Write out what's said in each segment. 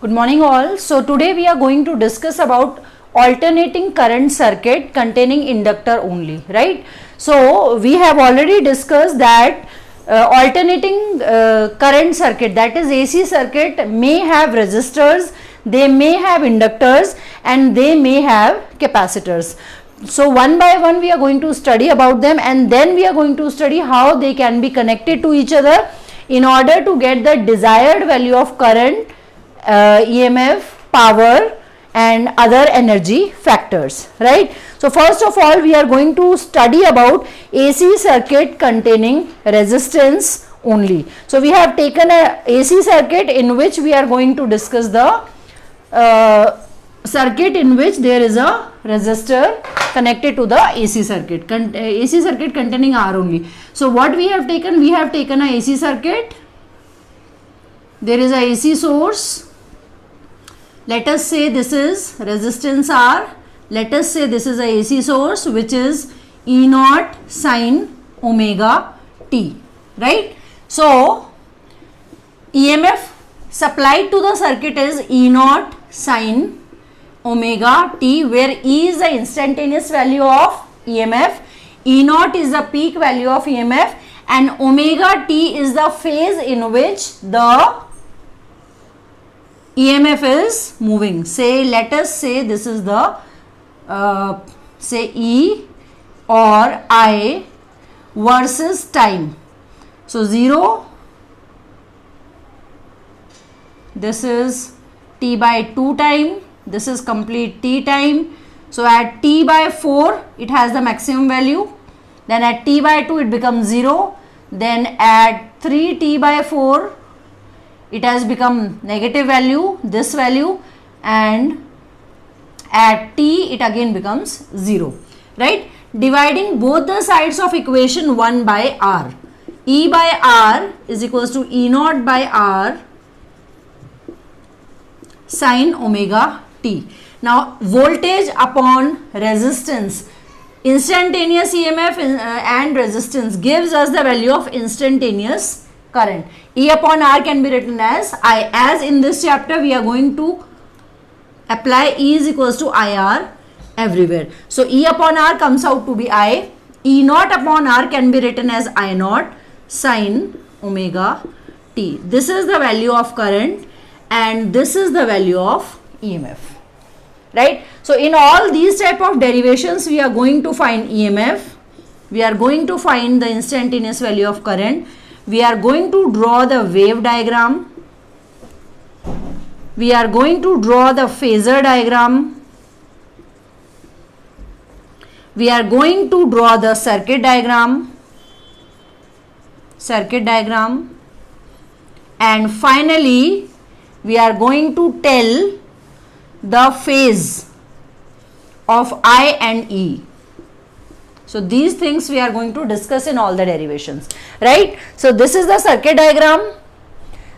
Good morning all. So today we are going to discuss about alternating current circuit containing inductor only, right? So we have already discussed that alternating current circuit, that is AC circuit, may have resistors, they may have inductors and they may have capacitors. So one by one we are going to study about them, and then we are going to study how they can be connected to each other in order to get the desired value of current, EMF, power and other energy factors, right? So first of all we are going to study about AC circuit containing resistance only. So we have taken a AC circuit in which we are going to discuss the circuit in which there is a resistor connected to the AC circuit, AC circuit containing R only. So what we have taken? We have taken a AC circuit. There is a AC source. Let us say this is resistance R. Let us say this is a AC source which is E naught sine omega t, right? So EMF supplied to the circuit is E naught sine omega t, where E is the instantaneous value of EMF, E naught is the peak value of EMF, and omega t is the phase in which the EMF is moving. Say, let us say this is the say E or I versus time. So 0, this is t by 2 time, this is complete t time. So at t by 4 it has the maximum value, then at t by 2 it becomes 0, then at 3t by 4 it has become negative value, this value, and at t it again becomes 0, right? Dividing both the sides of equation 1 by R. E by R is equals to E naught by R sine omega t. Now voltage upon resistance, instantaneous EMF and resistance gives us the value of instantaneous current. E upon R can be written as I. As in this chapter we are going to apply E is equals to IR everywhere. So E upon R comes out to be I. E naught upon R can be written as I naught sine omega t. This is the value of current and this is the value of EMF, right? So in all these type of derivations we are going to find EMF, we are going to find the instantaneous value of current, we are going to draw the wave diagram, we are going to draw the phasor diagram, we are going to draw the circuit diagram, and finally we are going to tell the phase of I and E. So these things we are going to discuss in all the derivations, right? So this is the circuit diagram,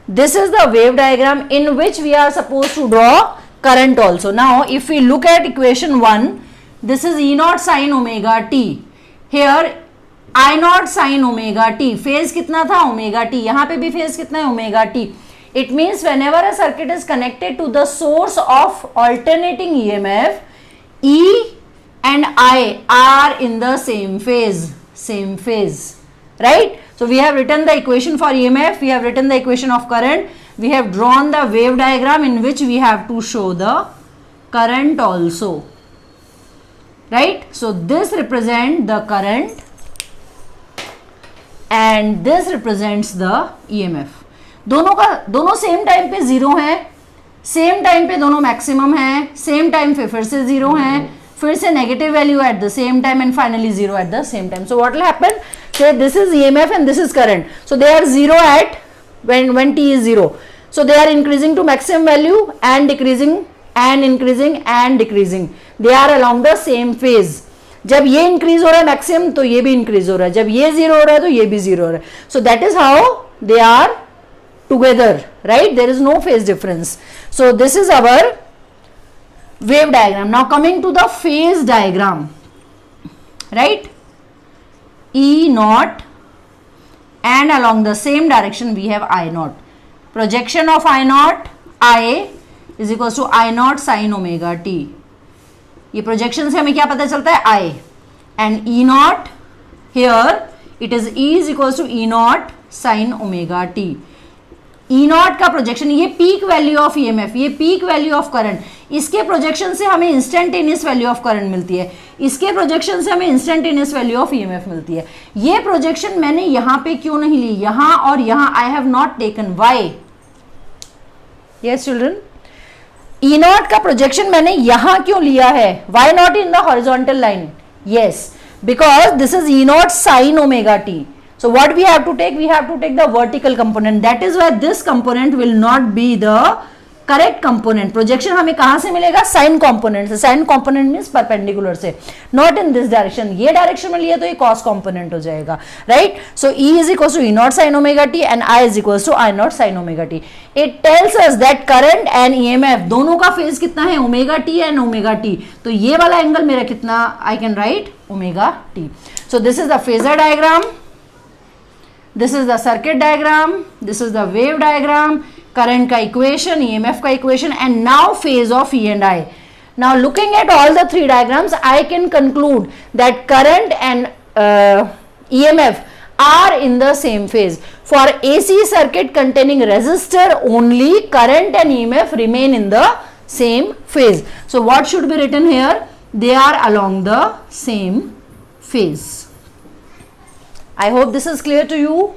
this is the wave diagram in which we are supposed to draw current also. Now if we look at equation 1, this is E naught sine omega t. Here I naught sine omega t, phase कितना था omega t, यहाँ पे भी phase कितना है omega t. It means whenever a circuit is connected to the source of alternating EMF, E and I are in the same phase, right? So we have written the equation for EMF, we have written the equation of current, we have drawn the wave diagram in which we have to show the current also, right? So this represents the current and this represents the EMF. दोनों same time पे zero हैं, same time पे दोनों maximum हैं, same time पे फिर से zero हैं, फिर से negative value at the same time and finally zero at the same time. So what will happen? Say this is EMF and this is current. So they are zero at when t is 0. So they are increasing to maximum value and decreasing and increasing and decreasing. They are along the same phase. जब ये increase हो रहा है maximum तो ये भी increase हो रहा है, जब ये जीरो हो रहा है तो ये भी जीरो हो रहा है. So that is how they are together, right? There is no phase difference. So this is our wave diagram. Now coming to the phase diagram, right? E naught and along the same direction we have I naught. Projection of I naught, I is equal to I naught sine omega t. ये projection से हमें क्या पता चलता है, I, and E naught here it is E is equal to E naught sine omega t. E naught का projection, ये peak value of EMF, ये पीक वैल्यू ऑफ करंट, इसके प्रोजेक्शन से हमें इंस्टेंटेनियस वैल्यू ऑफ करंट मिलती है, इसके projection से हमें इंस्टेंटेनियस वैल्यू ऑफ ईएमएफ मिलती है. ये प्रोजेक्शन मैंने यहां पे क्यों नहीं ली, यहां और यहां I have not taken, why? Yes children, E naught का प्रोजेक्शन मैंने यहां क्यों लिया है, why not in the horizontal line? Yes, because this is E naught sin omega t. So what we have to take? We have to take the vertical component. That is why this component will not be the correct component. Projection हमें कहाँ से मिलेगा? Sin component से. Sin component means perpendicular से. Not in this direction. ये direction में लिया तो ये cos component हो जाएगा, right? So E is equals to E naught sin omega t and I is equals to I naught sin omega t. It tells us that current and EMF दोनों का phase कितना है? Omega t and omega t. तो ये वाला angle मेरा कितना? I can write omega t. So this is the phasor diagram. This is the circuit diagram. This is the wave diagram. Current का equation, EMF का equation, and now phase of E and I. Now looking at all the three diagrams, I can conclude that current and EMF are in the same phase. For AC circuit containing resistor only, current and EMF remain in the same phase. So what should be written here? They are along the same phase. I hope this is clear to you.